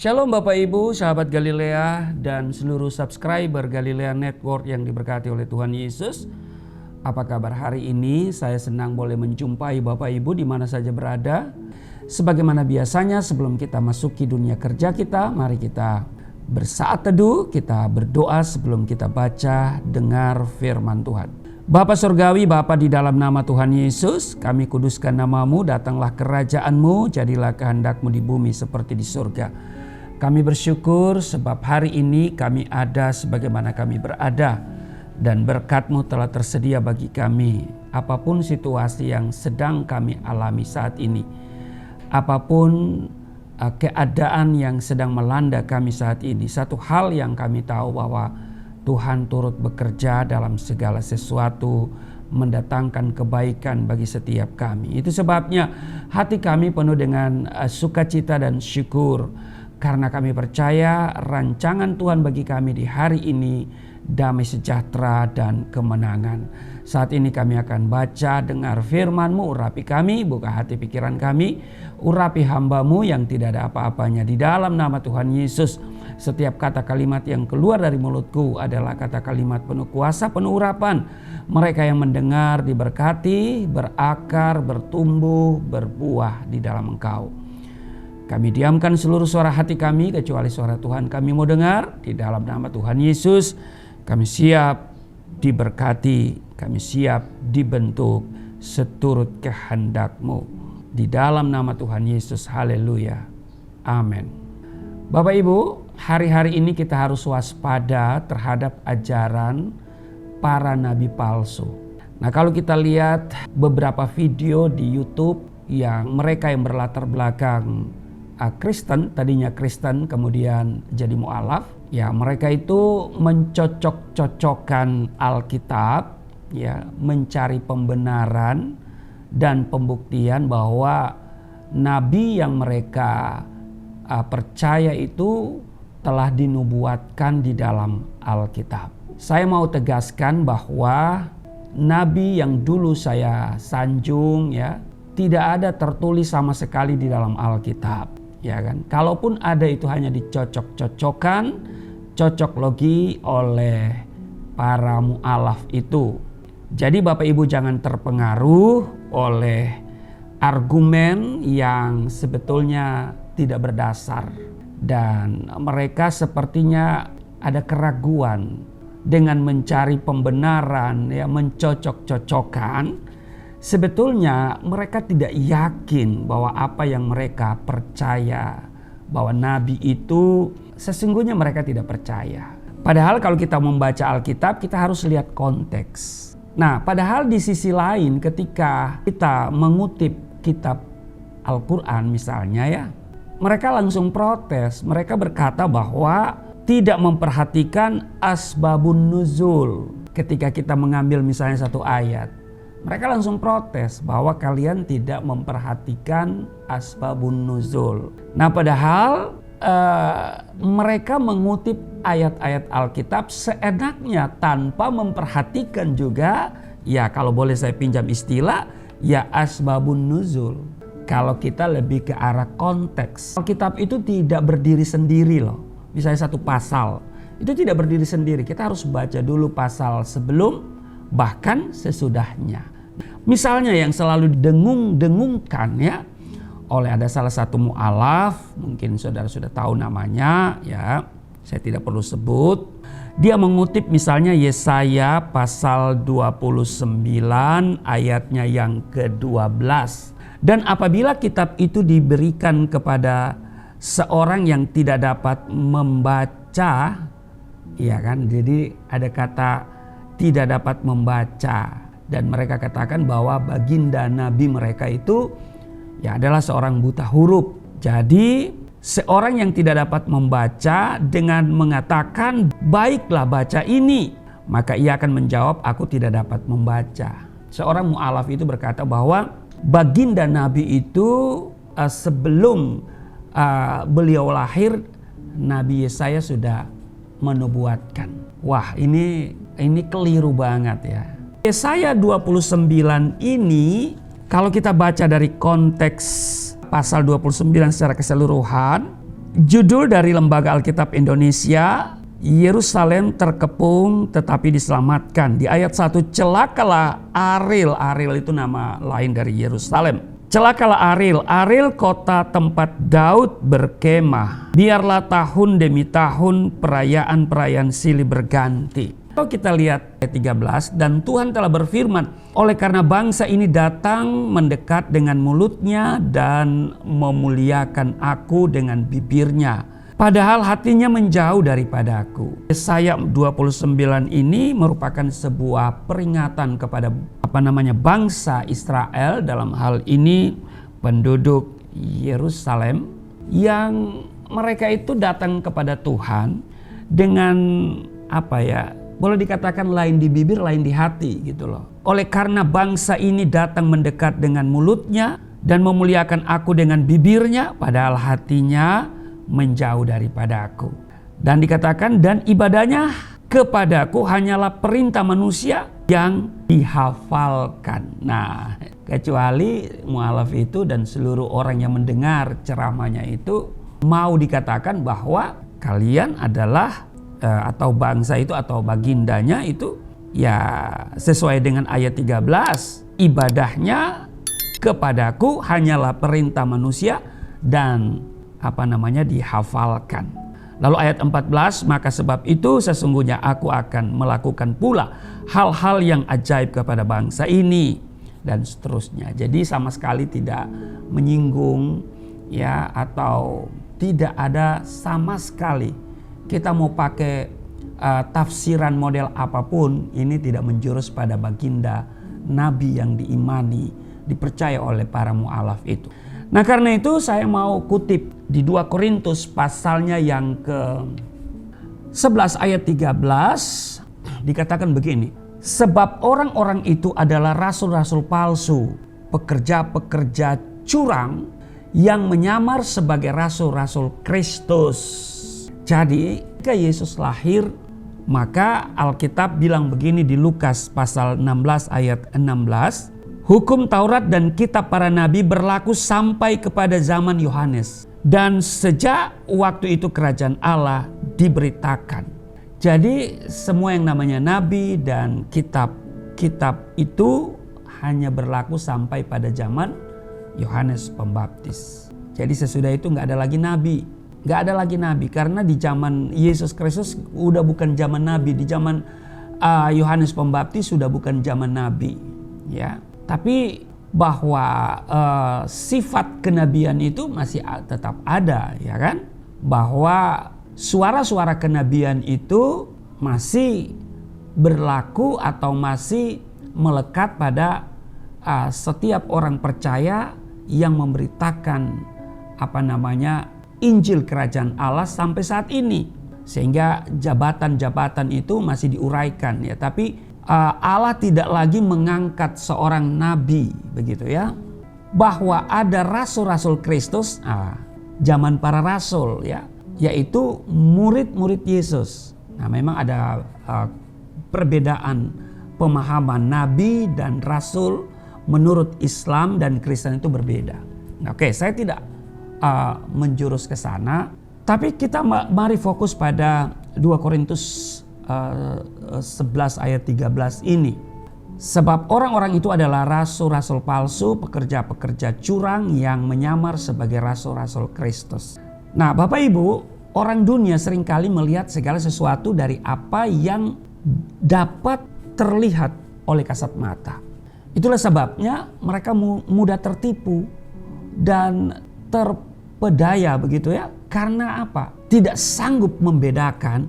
Shalom Bapak Ibu, sahabat Galilea dan seluruh subscriber Galilea Network yang diberkati oleh Tuhan Yesus. Apa kabar hari ini? Saya senang boleh menjumpai Bapak Ibu di mana saja berada. Sebagaimana biasanya sebelum kita masuki dunia kerja kita, mari kita bersaat teduh, kita berdoa sebelum kita baca dengar firman Tuhan. Bapa Surgawi, Bapa di dalam nama Tuhan Yesus, kami kuduskan namamu, datanglah kerajaan-Mu, jadilah kehendak-Mu di bumi seperti di surga. Kami bersyukur sebab hari ini kami ada sebagaimana kami berada dan berkat-Mu telah tersedia bagi kami. Apapun situasi yang sedang kami alami saat ini, apapun keadaan yang sedang melanda kami saat ini, satu hal yang kami tahu bahwa Tuhan turut bekerja dalam segala sesuatu, mendatangkan kebaikan bagi setiap kami. Itu sebabnya hati kami penuh dengan sukacita dan syukur, karena kami percaya rancangan Tuhan bagi kami di hari ini damai sejahtera dan kemenangan. Saat ini kami akan baca dengar firman-Mu, urapi kami, buka hati pikiran kami, urapi hamba-Mu yang tidak ada apa-apanya. Di dalam nama Tuhan Yesus, setiap kata kalimat yang keluar dari mulutku adalah kata kalimat penuh kuasa, penuh urapan. Mereka yang mendengar diberkati, berakar, bertumbuh, berbuah di dalam Engkau. Kami diamkan seluruh suara hati kami kecuali suara Tuhan kami mau dengar. Di dalam nama Tuhan Yesus kami siap diberkati, kami siap dibentuk seturut kehendak-Mu. Di dalam nama Tuhan Yesus, haleluya, amin. Bapak Ibu, hari-hari ini kita harus waspada terhadap ajaran para nabi palsu. Nah, kalau kita lihat beberapa video di YouTube yang mereka yang berlatar belakang Kristen, tadinya Kristen kemudian jadi mu'alaf, ya mereka itu mencocok-cocokkan Alkitab, ya mencari pembenaran dan pembuktian bahwa nabi yang mereka percaya itu telah dinubuatkan di dalam Alkitab. Saya mau tegaskan bahwa nabi yang dulu saya sanjung, ya tidak ada tertulis sama sekali di dalam Alkitab. Ya kan? Kalaupun ada itu hanya dicocok-cocokkan, cocok logi oleh para mu'alaf itu. Jadi Bapak Ibu jangan terpengaruh oleh argumen yang sebetulnya tidak berdasar. Dan mereka sepertinya ada keraguan dengan mencari pembenaran, ya mencocok-cocokkan. Sebetulnya mereka tidak yakin bahwa apa yang mereka percaya, bahwa nabi itu sesungguhnya mereka tidak percaya. Padahal kalau kita membaca Alkitab kita harus lihat konteks. Nah, padahal di sisi lain ketika kita mengutip kitab Al-Quran misalnya, ya mereka langsung protes. Mereka berkata bahwa tidak memperhatikan asbabun nuzul. Ketika kita mengambil misalnya satu ayat, mereka langsung protes bahwa kalian tidak memperhatikan asbabun nuzul. Nah, padahal mereka mengutip ayat-ayat Alkitab seenaknya tanpa memperhatikan juga, ya kalau boleh saya pinjam istilah, ya asbabun nuzul. Kalau kita lebih ke arah konteks. Alkitab itu tidak berdiri sendiri loh. Misalnya satu pasal, itu tidak berdiri sendiri. Kita harus baca dulu pasal sebelum bahkan sesudahnya. Misalnya yang selalu dengung-dengungkan ya oleh ada salah satu mu'alaf, mungkin saudara sudah tahu namanya, ya saya tidak perlu sebut. Dia mengutip misalnya Yesaya pasal 29 ayatnya yang ke-12. Dan apabila kitab itu diberikan kepada seorang yang tidak dapat membaca, ya kan, jadi ada kata tidak dapat membaca, dan mereka katakan bahwa baginda nabi mereka itu ya adalah seorang buta huruf. Jadi seorang yang tidak dapat membaca dengan mengatakan baiklah baca ini, maka ia akan menjawab aku tidak dapat membaca. Seorang mu'alaf itu berkata bahwa baginda nabi itu sebelum beliau lahir, Nabi Yesaya sudah menubuatkan. Wah, ini keliru banget ya. Yesaya 29 ini kalau kita baca dari konteks pasal 29 secara keseluruhan, Judul dari Lembaga Alkitab Indonesia, Yerusalem terkepung tetapi diselamatkan. Di ayat 1, celakalah Aril. Aril itu nama lain dari Yerusalem. Celakalah Aril, Aril kota tempat Daud berkemah. Biarlah tahun demi tahun perayaan-perayaan silih berganti. Kalau kita lihat ayat 13, dan Tuhan telah berfirman, oleh karena bangsa ini datang mendekat dengan mulutnya dan memuliakan aku dengan bibirnya, padahal hatinya menjauh daripada aku. Yesaya 29 ini merupakan sebuah peringatan kepada bangsa Israel, dalam hal ini penduduk Yerusalem, yang mereka itu datang kepada Tuhan dengan boleh dikatakan lain di bibir, lain di hati gitu loh. Oleh karena bangsa ini datang mendekat dengan mulutnya dan memuliakan aku dengan bibirnya, padahal hatinya menjauh daripada aku. Dan dikatakan, dan ibadahnya kepadaku hanyalah perintah manusia yang dihafalkan. Nah, kecuali mu'alaf itu dan seluruh orang yang mendengar ceramahnya itu mau dikatakan bahwa kalian adalah atau bangsa itu atau bagindanya itu ya sesuai dengan ayat 13, ibadahnya kepadaku hanyalah perintah manusia dan dihafalkan. Lalu ayat 14, maka sebab itu sesungguhnya aku akan melakukan pula hal-hal yang ajaib kepada bangsa ini, dan seterusnya. Jadi sama sekali tidak menyinggung ya, atau tidak ada sama sekali kita mau pakai tafsiran model apapun, ini tidak menjurus pada baginda nabi yang diimani, dipercaya oleh para mu'alaf itu. Nah, karena itu saya mau kutip di 2 Korintus pasalnya yang ke-11 ayat 13, dikatakan begini. Sebab orang-orang itu adalah rasul-rasul palsu, pekerja-pekerja curang yang menyamar sebagai rasul-rasul Kristus. Jadi ketika Yesus lahir, maka Alkitab bilang begini di Lukas pasal 16 ayat 16. Hukum Taurat dan kitab para nabi berlaku sampai kepada zaman Yohanes. Dan sejak waktu itu kerajaan Allah diberitakan. Jadi semua yang namanya nabi dan kitab-kitab itu hanya berlaku sampai pada zaman Yohanes Pembaptis. Jadi sesudah itu nggak ada lagi nabi. Nggak ada lagi nabi, karena di zaman Yesus Kristus udah bukan zaman nabi. Di zaman Yohanes Pembaptis sudah bukan zaman nabi. Ya. Tapi bahwa sifat kenabian itu masih tetap ada, ya kan? Bahwa suara-suara kenabian itu masih berlaku atau masih melekat pada setiap orang percaya yang memberitakan Injil Kerajaan Allah sampai saat ini. Sehingga jabatan-jabatan itu masih diuraikan ya, tapi Allah tidak lagi mengangkat seorang nabi, begitu ya. Bahwa ada rasul-rasul Kristus, zaman para rasul ya, yaitu murid-murid Yesus. Nah, memang ada perbedaan pemahaman nabi dan rasul menurut Islam dan Kristen itu berbeda. Oke, saya tidak menjurus ke sana, tapi kita mari fokus pada 2 Korintus 11 ayat 13 ini. Sebab orang-orang itu adalah rasul-rasul palsu, pekerja-pekerja curang yang menyamar sebagai rasul-rasul Kristus. Nah, Bapak Ibu, orang dunia seringkali melihat segala sesuatu dari apa yang dapat terlihat oleh kasat mata. Itulah sebabnya mereka mudah tertipu dan terpedaya, begitu ya. Karena apa? Tidak sanggup membedakan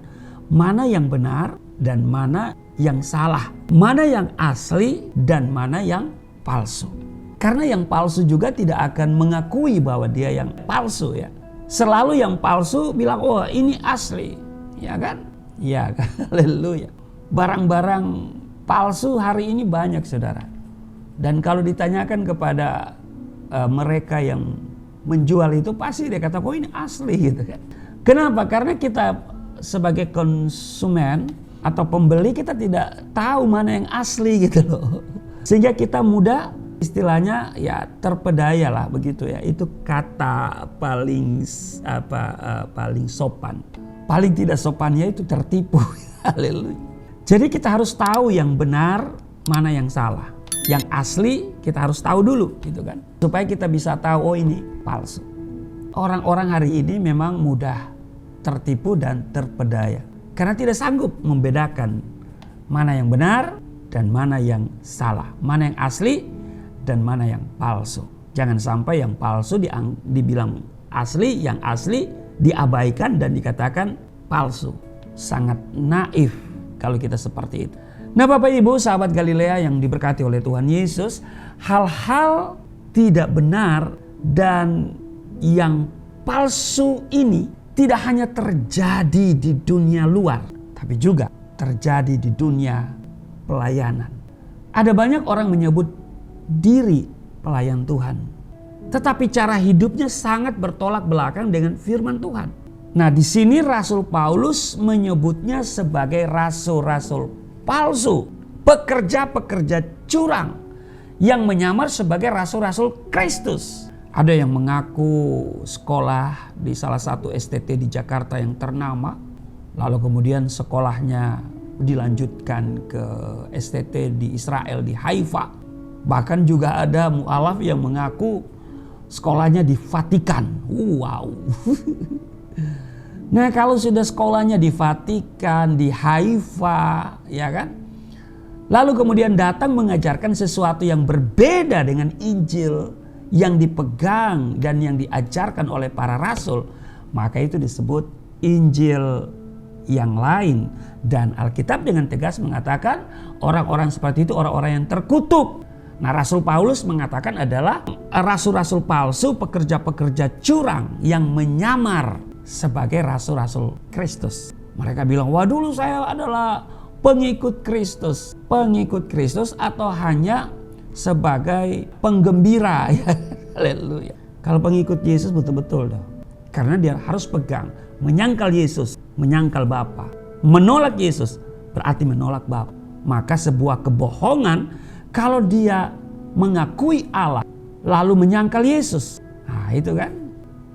mana yang benar dan mana yang salah, mana yang asli dan mana yang palsu. Karena yang palsu juga tidak akan mengakui bahwa dia yang palsu ya. Selalu yang palsu bilang, oh ini asli, ya kan? Ya, haleluya. Barang-barang palsu hari ini banyak, saudara. Dan kalau ditanyakan kepada mereka yang menjual itu, pasti dia kata, oh ini asli gitu kan. Kenapa? Karena kita sebagai konsumen atau pembeli, kita tidak tahu mana yang asli gitu loh. Sehingga kita mudah istilahnya ya terpedaya lah begitu ya. Itu kata paling paling sopan. Paling tidak sopannya itu tertipu. Haleluya. Jadi kita harus tahu yang benar, mana yang salah. Yang asli kita harus tahu dulu gitu kan. Supaya kita bisa tahu, oh ini palsu. Orang-orang hari ini memang mudah tertipu dan terpedaya. Karena tidak sanggup membedakan mana yang benar dan mana yang salah. Mana yang asli dan mana yang palsu. Jangan sampai yang palsu dibilang asli, yang asli diabaikan dan dikatakan palsu. Sangat naif kalau kita seperti itu. Nah Bapak Ibu sahabat Galilea yang diberkati oleh Tuhan Yesus, hal-hal tidak benar dan yang palsu ini tidak hanya terjadi di dunia luar, tapi juga terjadi di dunia pelayanan. Ada banyak orang menyebut diri pelayan Tuhan, tetapi cara hidupnya sangat bertolak belakang dengan firman Tuhan. Nah, di sini Rasul Paulus menyebutnya sebagai rasul-rasul palsu, pekerja-pekerja curang yang menyamar sebagai rasul-rasul Kristus. Ada yang mengaku sekolah di salah satu STT di Jakarta yang ternama, lalu kemudian sekolahnya dilanjutkan ke STT di Israel di Haifa. Bahkan juga ada mu'alaf yang mengaku sekolahnya di Vatikan. Wow. Nah, kalau sudah sekolahnya di Vatikan, di Haifa, ya kan? Lalu kemudian datang mengajarkan sesuatu yang berbeda dengan Injil yang dipegang dan yang diajarkan oleh para rasul, maka itu disebut Injil yang lain. Dan Alkitab dengan tegas mengatakan orang-orang seperti itu orang-orang yang terkutuk. Nah, Rasul Paulus mengatakan adalah rasul-rasul palsu, pekerja-pekerja curang yang menyamar sebagai rasul-rasul Kristus. Mereka bilang, wah dulu saya adalah pengikut Kristus. Pengikut Kristus atau hanya sebagai penggembira. Haleluya. Kalau pengikut Yesus betul-betul dong. Karena dia harus pegang, menyangkal Yesus, menyangkal Bapa. Menolak Yesus berarti menolak Bapa. Maka sebuah kebohongan kalau dia mengakui Allah lalu menyangkal Yesus. Nah, itu kan.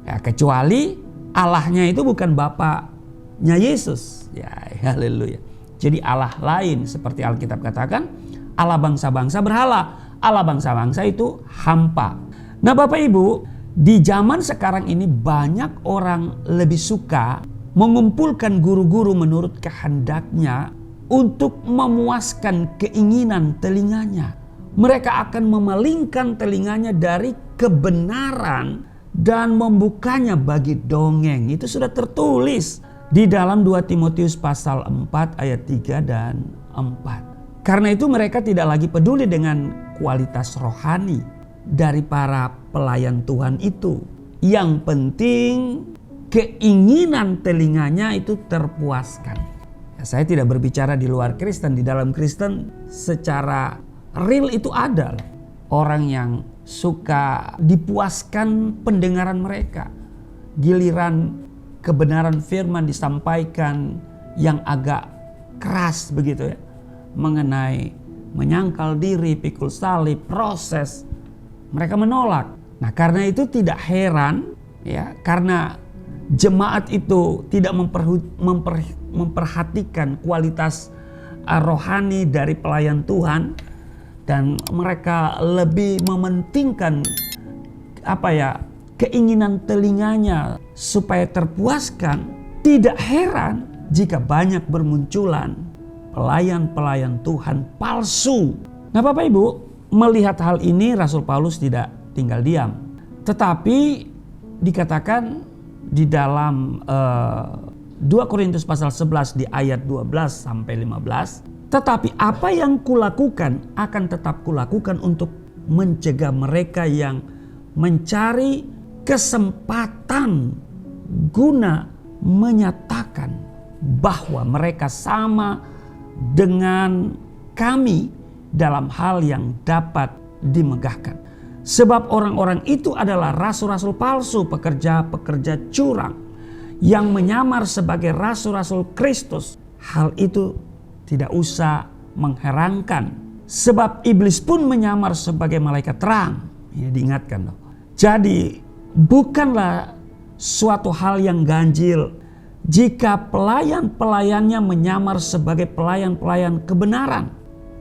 Ya, kecuali Allahnya itu bukan Bapaknya Yesus. Ya, haleluya. Jadi Allah lain seperti Alkitab katakan, Allah bangsa-bangsa berhala, Allah bangsa-bangsa itu hampa. Nah Bapak Ibu, di zaman sekarang ini banyak orang lebih suka mengumpulkan guru-guru menurut kehendaknya untuk memuaskan keinginan telinganya. Mereka akan memalingkan telinganya dari kebenaran dan membukanya bagi dongeng. Itu sudah tertulis di dalam 2 Timotius pasal 4 ayat 3 dan 4. Karena itu mereka tidak lagi peduli dengan kualitas rohani dari para pelayan Tuhan itu. Yang penting keinginan telinganya itu terpuaskan. Ya, saya tidak berbicara di luar Kristen, di dalam Kristen secara real itu ada orang yang suka dipuaskan pendengaran mereka. Giliran kebenaran firman disampaikan yang agak keras begitu ya. Mengenai menyangkal diri, pikul salib, proses. Mereka menolak. Nah karena itu tidak heran ya. Karena jemaat itu tidak memperhatikan kualitas rohani dari pelayan Tuhan. Dan mereka lebih mementingkan keinginan telinganya supaya terpuaskan. Tidak heran jika banyak bermunculan pelayan-pelayan Tuhan palsu. Nah Bapak Ibu, melihat hal ini Rasul Paulus tidak tinggal diam. Tetapi dikatakan di dalam 2 Korintus pasal 11 di ayat 12 sampai 15. Tetapi apa yang kulakukan akan tetap kulakukan untuk mencegah mereka yang mencari kesempatan guna menyatakan bahwa mereka sama dengan kami dalam hal yang dapat dimegahkan. Sebab orang-orang itu adalah rasul-rasul palsu, pekerja-pekerja curang yang menyamar sebagai rasul-rasul Kristus. Hal itu tidak usah mengherankan Sebab iblis pun menyamar sebagai malaikat terang. Ini diingatkan loh. Jadi bukanlah suatu hal yang ganjil jika pelayan-pelayannya menyamar sebagai pelayan-pelayan kebenaran.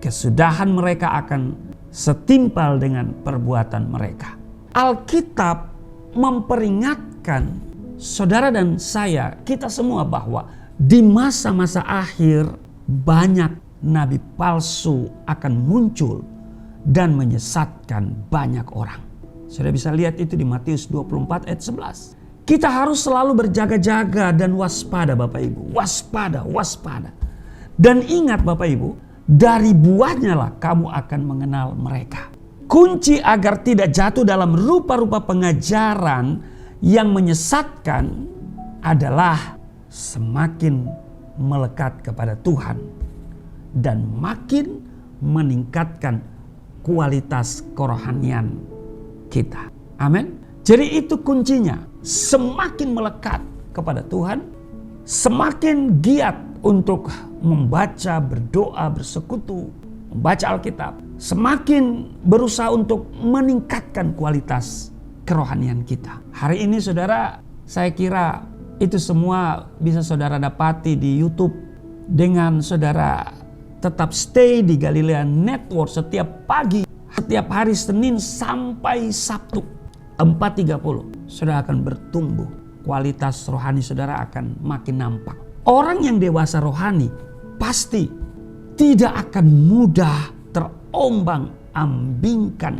Kesudahan mereka akan setimpal dengan perbuatan mereka. Alkitab memperingatkan saudara dan saya, kita semua, bahwa di masa-masa akhir banyak nabi palsu akan muncul dan menyesatkan banyak orang. Sudah bisa lihat itu di Matius 24 ayat 11. Kita harus selalu berjaga-jaga dan waspada Bapak Ibu. Waspada, waspada. Dan ingat Bapak Ibu, dari buahnya lah kamu akan mengenal mereka. Kunci agar tidak jatuh dalam rupa-rupa pengajaran yang menyesatkan adalah semakin melekat kepada Tuhan dan makin meningkatkan kualitas kerohanian kita. Amin. Jadi itu kuncinya. Semakin melekat kepada Tuhan, semakin giat untuk membaca, berdoa, bersekutu, membaca Alkitab, semakin berusaha untuk meningkatkan kualitas kerohanian kita. Hari ini saudara, saya kira itu semua bisa saudara dapati di YouTube dengan saudara tetap stay di Galilea Network setiap pagi, setiap hari Senin sampai Sabtu 4.30. Saudara akan bertumbuh, kualitas rohani saudara akan makin nampak. Orang yang dewasa rohani pasti tidak akan mudah terombang-ambingkan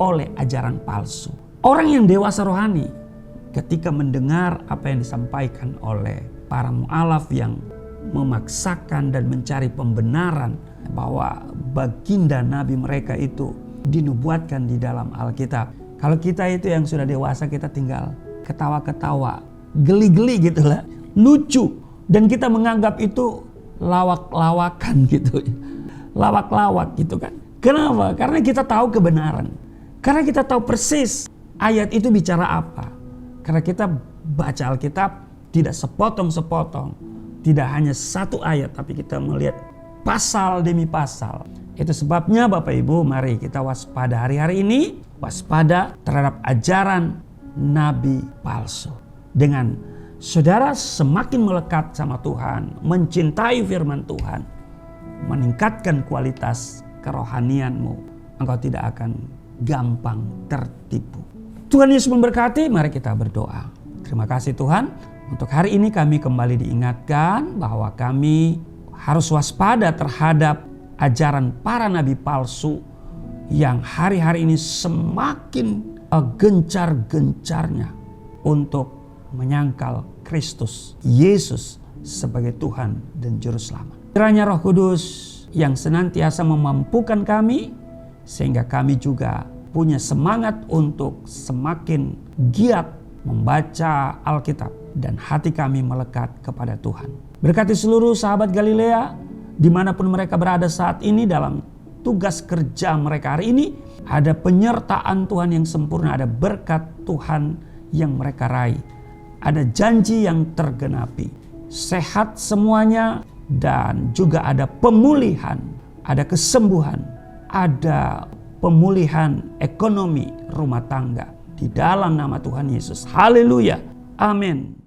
oleh ajaran palsu. Orang yang dewasa rohani ketika mendengar apa yang disampaikan oleh para mu'alaf yang memaksakan dan mencari pembenaran bahwa baginda nabi mereka itu dinubuatkan di dalam Alkitab. Kalau kita itu yang sudah dewasa, kita tinggal ketawa-ketawa, geli-geli gitu lah, lucu. Dan kita menganggap itu lawak-lawakan gitu. Lawak-lawak gitu kan. Kenapa? Karena kita tahu kebenaran. Karena kita tahu persis ayat itu bicara apa. Karena kita baca Alkitab tidak sepotong-sepotong. Tidak hanya satu ayat, tapi kita melihat pasal demi pasal. Itu sebabnya Bapak Ibu, mari kita waspada hari-hari ini. Waspada terhadap ajaran nabi palsu. Dengan saudara semakin melekat sama Tuhan, mencintai firman Tuhan, meningkatkan kualitas kerohanianmu, engkau tidak akan gampang tertipu. Tuhan Yesus memberkati, mari kita berdoa. Terima kasih Tuhan, untuk hari ini kami kembali diingatkan bahwa kami harus waspada terhadap ajaran para nabi palsu yang hari-hari ini semakin gencar-gencarnya untuk menyangkal Kristus Yesus sebagai Tuhan dan Juru Selamat. Kiranya Roh Kudus yang senantiasa memampukan kami sehingga kami juga punya semangat untuk semakin giat membaca Alkitab dan hati kami melekat kepada Tuhan. Berkati seluruh sahabat Galilea dimanapun mereka berada saat ini dalam tugas kerja mereka hari ini, ada penyertaan Tuhan yang sempurna, ada berkat Tuhan yang mereka raih, ada janji yang tergenapi, sehat semuanya, dan juga ada pemulihan, ada kesembuhan, ada pemulihan ekonomi rumah tangga di dalam nama Tuhan Yesus. Haleluya, amin.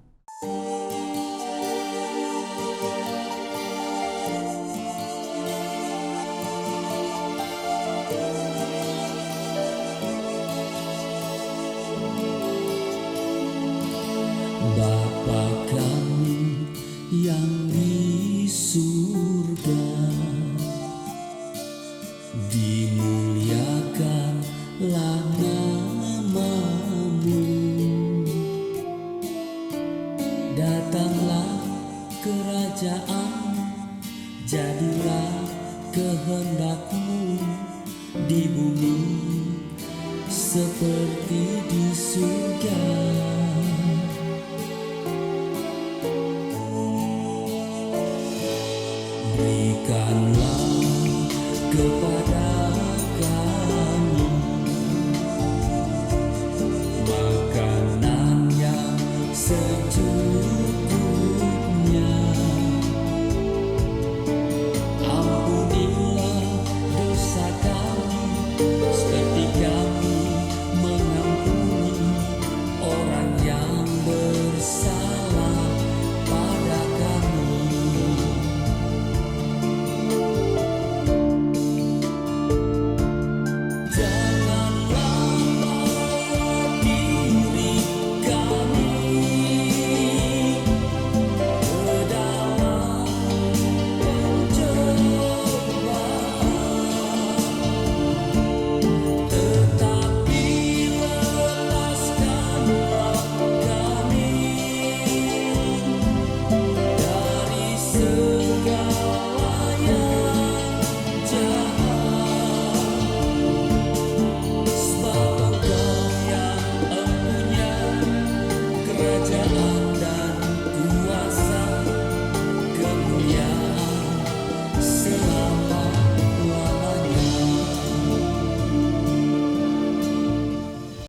Bapa kami yang di surga, dimuliakanlah nama-Mu. Datanglah kerajaan, jadilah kehendak-Mu di bumi seperti di surga. Berikanlah kepada